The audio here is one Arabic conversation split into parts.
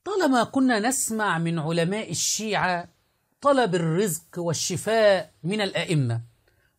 طالما كنا نسمع من علماء الشيعة طلب الرزق والشفاء من الأئمة،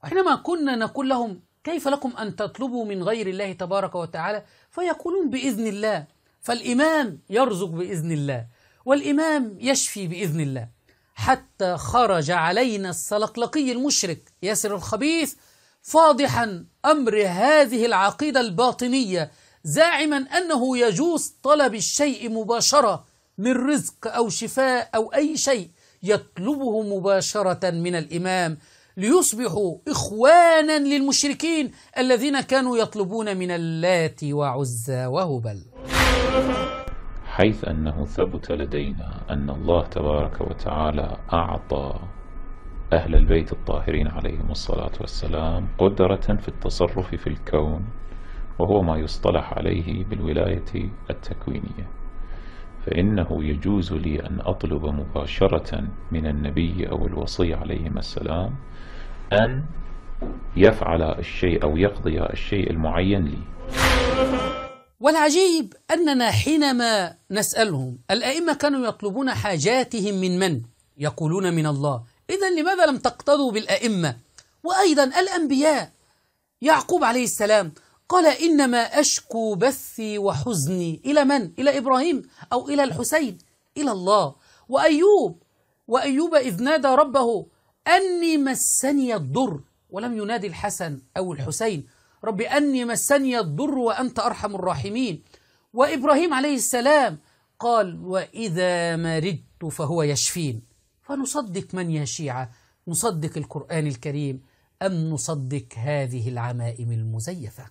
وحينما كنا نقول لهم كيف لكم أن تطلبوا من غير الله تبارك وتعالى، فيقولون بإذن الله، فالإمام يرزق بإذن الله والإمام يشفي بإذن الله، حتى خرج علينا السلقلقي المشرك ياسر الخبيث فاضحا أمر هذه العقيدة الباطنية، زاعما أنه يجوز طلب الشيء مباشرة من رزق أو شفاء أو أي شيء يطلبه مباشرة من الإمام، ليصبحوا إخوانا للمشركين الذين كانوا يطلبون من اللات وعزى وهبل. حيث أنه ثبت لدينا أن الله تبارك وتعالى أعطى أهل البيت الطاهرين عليهم الصلاة والسلام قدرة في التصرف في الكون، وهو ما يصطلح عليه بالولاية التكوينية، فإنه يجوز لي أن أطلب مباشرة من النبي أو الوصي عليهم السلام أن يفعل الشيء أو يقضي الشيء المعين لي. والعجيب أننا حينما نسألهم الأئمة كانوا يطلبون حاجاتهم من يقولون من الله، إذن لماذا لم تقتضوا بالأئمة؟ وأيضا الأنبياء، يعقوب عليه السلام قال إنما أشكو بثي وحزني إلى من؟ إلى إبراهيم أو إلى الحسين؟ إلى الله. وأيوب إذ نادى ربه أني مسني الضر، ولم ينادي الحسن أو الحسين، رب أني مسني الضر وأنت أرحم الراحمين. وإبراهيم عليه السلام قال وإذا مرضت فهو يشفين. فنصدق من يا شيعة؟ نصدق القرآن الكريم أم نصدق هذه العمائم المزيفة؟